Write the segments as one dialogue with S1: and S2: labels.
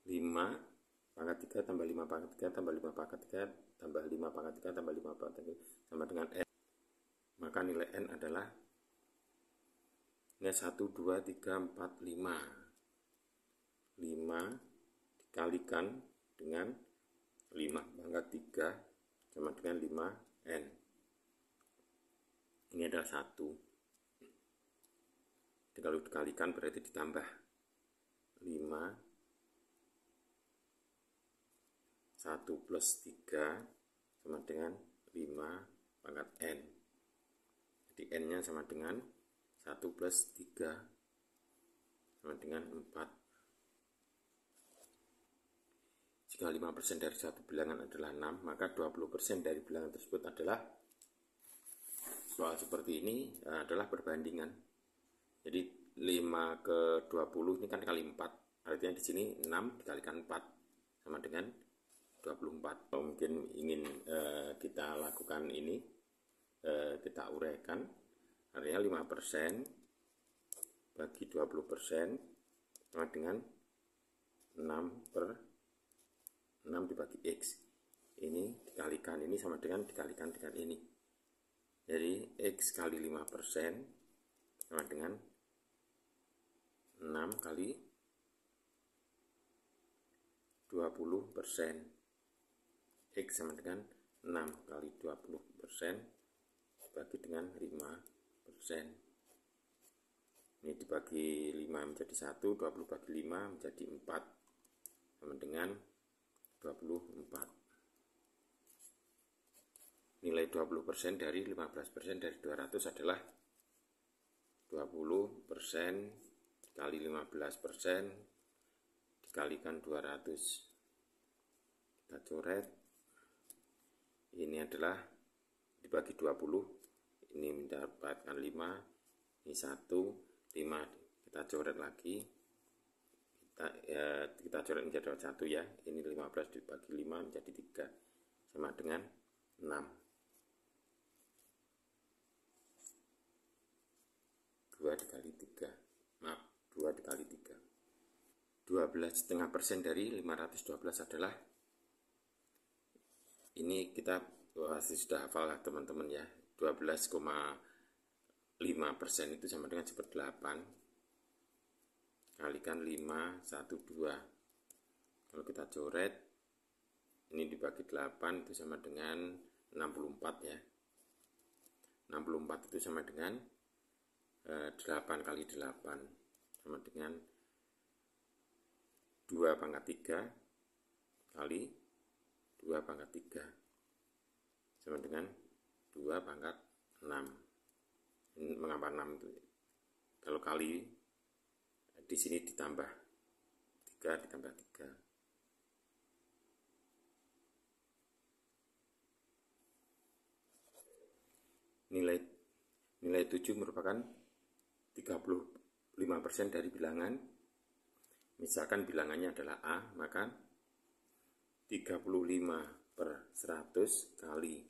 S1: 5 pangkat 3 tambah 5 pangkat 3 tambah 5 pangkat 3 tambah 5 pangkat 3 tambah 5 pangkat 3 sama dengan N. Maka nilai N adalah 1, 2, 3, 4, 5. 5 dikalikan dengan 5 pangkat 3 sama dengan 5N. Ini adalah 1. Jadi kalau dikalikan berarti ditambah 5, 1 plus 3 sama dengan 5 pangkat N. Jadi N-nya sama dengan 1 plus 3 sama dengan 4. Jika 5% dari satu bilangan adalah 6, maka 20% dari bilangan tersebut adalah, soal seperti ini adalah perbandingan. Jadi 5 ke 20 ini kan kali 4, artinya di sini 6 dikalikan 4 sama dengan 24. Kalau mungkin ingin kita lakukan ini, kita uraikan, artinya 5% bagi 20% sama dengan 6 per 6 dibagi X. Ini dikalikan ini sama dengan dikalikan dengan ini. Jadi X kali 5% sama dengan 6 kali 20%. X sama dengan 6 kali 20% dibagi dengan 5%. Ini dibagi 5 menjadi 1, 20 bagi 5 menjadi 4 sama dengan 24. Nilai 20% dari 15% dari 200 adalah 20% kali 15% dikalikan 200. Kita coret. Ini adalah dibagi 20. Ini mendapatkan 5. Ini 1, 5. Kita coret lagi. Kita coret menjadi 1 ya. Ini 15 dibagi 5 menjadi 3 sama dengan 6. 2 dikali 3. Maaf, 2 dikali 3. 12,5% dari 512 adalah, ini kita pasti sudah hafal lah teman-teman ya. 12,5% itu sama dengan 1/8 kalikan 5, 1, 2. Kalau kita coret, ini dibagi 8 itu sama dengan 64 ya. 64 itu sama dengan 8 kali 8 sama dengan 2 pangkat 3 kali 2 pangkat 3 sama dengan 2 pangkat 6. Ini mengapa 6 itu? Kalau kali di sini ditambah 3 ditambah 3. Nilai 7 merupakan 35% dari bilangan. Misalkan bilangannya adalah A, maka 35/100 kali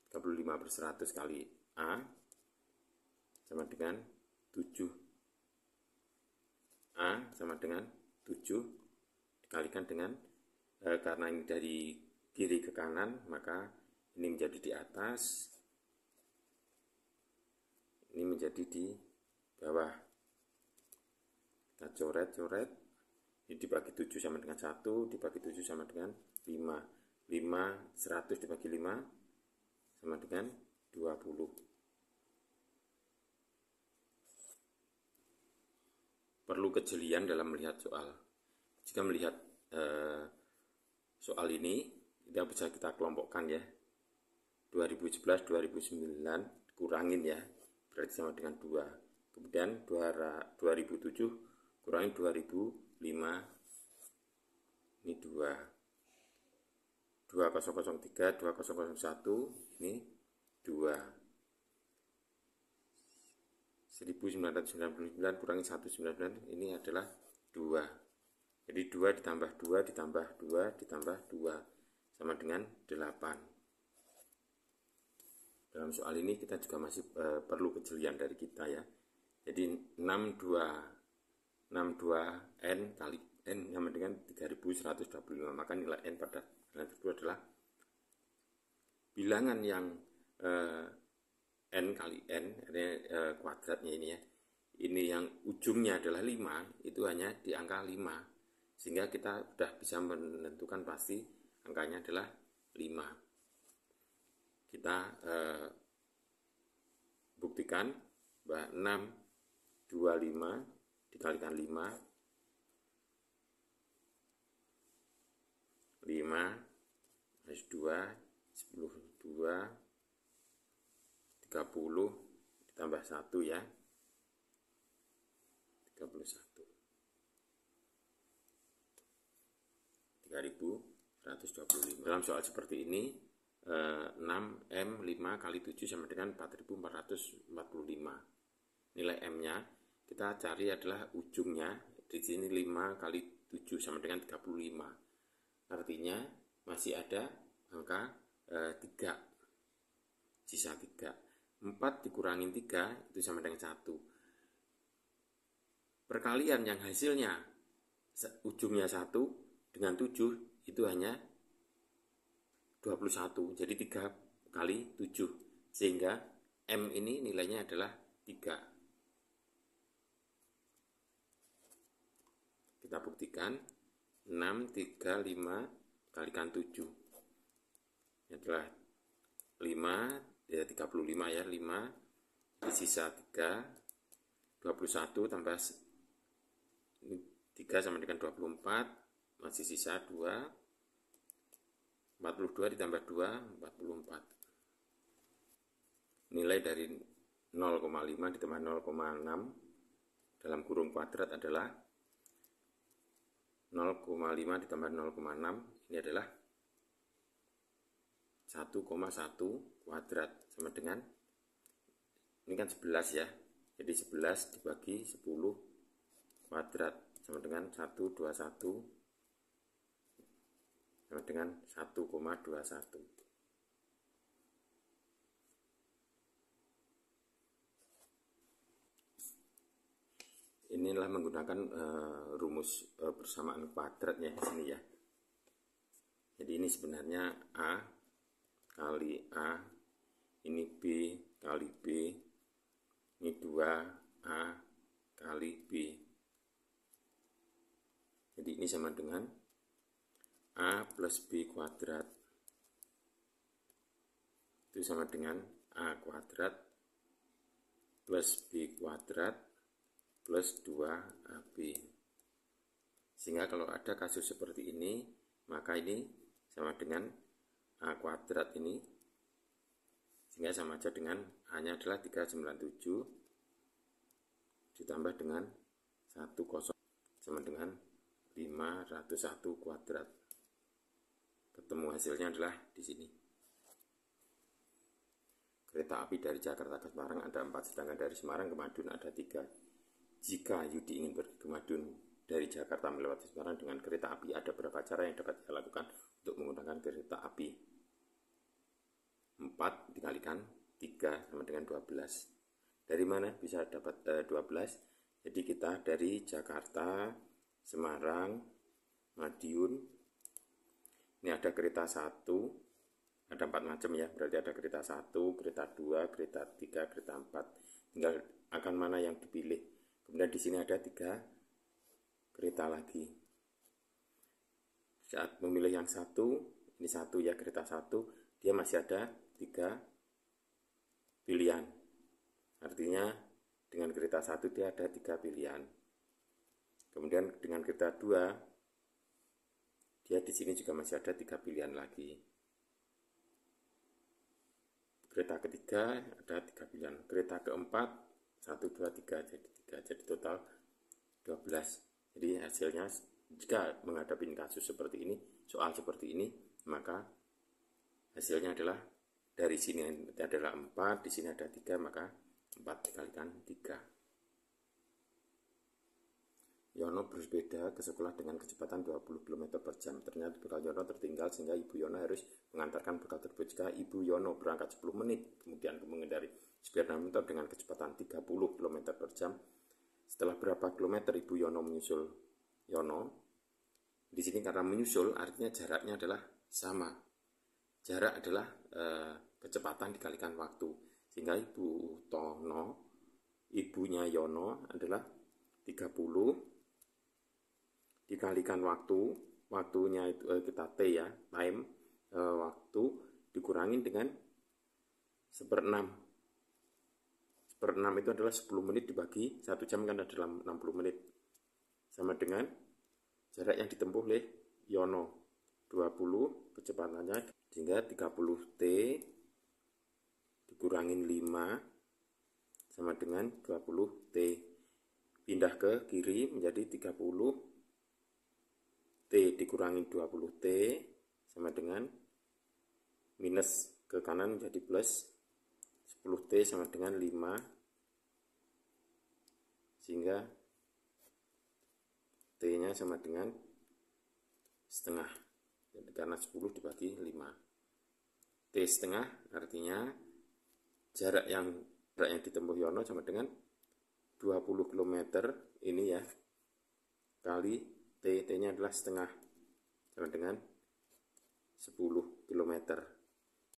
S1: 35/100 kali A sama dengan 7. A sama dengan 7 dikalikan dengan karena ini dari kiri ke kanan, maka ini menjadi di atas, ini menjadi di bawah. Kita coret-coret. Ini dibagi 7 sama dengan 1, dibagi 7 sama dengan 5. 5, 100 dibagi 5 sama dengan 20. Perlu kejelian dalam melihat soal. Jika melihat soal ini, kita bisa kita kelompokkan ya. 2011, 2009 kurangin ya, berarti sama dengan 2. Kemudian 2007 kurangin 2005, ini 2. 2003, 2001, ini 2. 1999 kurangi 199, ini adalah 2. Jadi 2 ditambah 2 ditambah 2 ditambah 2 sama dengan 8. Dalam soal ini kita juga masih perlu kejelian dari kita ya. Jadi 62 2N kali N sama dengan 3125. Maka nilai N pada bilangan tersebut adalah bilangan yang N kali N, kuadratnya ini ya. Ini yang ujungnya adalah 5, itu hanya di angka 5. Sehingga kita sudah bisa menentukan pasti angkanya adalah 5. Kita buktikan bahwa 625 dikalikan 5 minus 2 10 2 30 ditambah 1 ya 31 3125. Dalam soal seperti ini 6M5 kali 7 sama dengan 4445. Nilai M-nya kita cari adalah ujungnya, di sini 5 kali 7 sama dengan 35. Artinya masih ada angka 3, sisa 3. 4 dikurangin 3 itu sama dengan 1. Perkalian yang hasilnya ujungnya 1 dengan 7 itu hanya 21. Jadi 3 kali 7. Sehingga M ini nilainya adalah 3. Kita buktikan 6, 3, 5 kalikan 7. Ini adalah 5, ya 35 ya, 5 sisa 3, 21 tambah 3 sama dengan 24, masih sisa 2, 42 ditambah 2, 44. Nilai dari 0,5 ditambah 0,6 dalam kurung kuadrat adalah 0,5 ditambah 0,6, ini adalah 1,1 kuadrat sama dengan, ini kan 11 ya, jadi 11 dibagi 10 kuadrat sama dengan 121 sama dengan 1,21. Inilah menggunakan rumus persamaan kuadratnya di sini ya. Jadi ini sebenarnya A kali A, ini B kali B, ini 2A kali B. Jadi ini sama dengan A plus B kuadrat. Itu sama dengan A kuadrat plus B kuadrat plus 2AB. Sehingga kalau ada kasus seperti ini, maka ini sama dengan A kuadrat ini. Sehingga sama aja dengan A-nya adalah 397 ditambah dengan 10 sama dengan 501 kuadrat. Ketemu hasilnya adalah di sini. Kereta api dari Jakarta ke Semarang ada 4, sedangkan dari Semarang ke Madiun ada 3. Jika Yudi ingin pergi ke Madiun dari Jakarta melewati Semarang dengan kereta api, ada berapa cara yang dapat dilakukan untuk menggunakan kereta api? 4 dikalikan 3 sama dengan 12. Dari mana bisa dapat 12? Jadi kita dari Jakarta, Semarang, Madiun. Ini ada kereta 1, ada 4 macam ya, berarti ada kereta 1, kereta 2, kereta 3, kereta 4. Tinggal akan mana yang dipilih. Kemudian di sini ada 3 kereta lagi. Saat memilih yang 1, ini 1 ya, kereta 1, dia masih ada 3 pilihan. Artinya dengan kereta 1 dia ada 3 pilihan. Kemudian dengan kereta 2, dia di sini juga masih ada 3 pilihan lagi. Kereta ketiga ada 3 pilihan. Kereta keempat 1, 2, 3 jadi 3. Jadi total 12. Jadi hasilnya jika menghadapi kasus seperti ini, soal seperti ini, maka hasilnya adalah dari sini adalah 4, di sini ada 3, maka 4 dikalikan 3. Yono bersepeda ke sekolah dengan kecepatan 20 km per jam. Ternyata bekal Yono tertinggal sehingga Ibu Yono harus mengantarkan bekal tersebut. Jika Ibu Yono berangkat 10 menit, kemudian mengendarai sepeda motor dengan kecepatan 30 km per jam, setelah berapa kilometer Ibu Yono menyusul Yono. Di sini karena menyusul artinya jaraknya adalah sama. Jarak adalah kecepatan dikalikan waktu. Sehingga Ibu Tono, ibunya Yono adalah 30 dikalikan waktu. Waktunya itu kita T ya, time, waktu dikurangin dengan 1/6. 1/6 itu adalah 10 menit dibagi 1 jam kan adalah 60 menit. Sama dengan jarak yang ditempuh oleh Yono, 20 kecepatannya, sehingga 30 T dikurangin 5 sama dengan 20 T. Pindah ke kiri menjadi 30 T dikurangin 20 T sama dengan minus ke kanan menjadi plus 10 T sama dengan 5, sehingga T-nya sama dengan setengah. Jadi karena 10 dibagi 5. T setengah artinya jarak yang ditempuh Yono sama dengan 20 km ini ya, kali T, T-nya adalah setengah, sama dengan 10 km.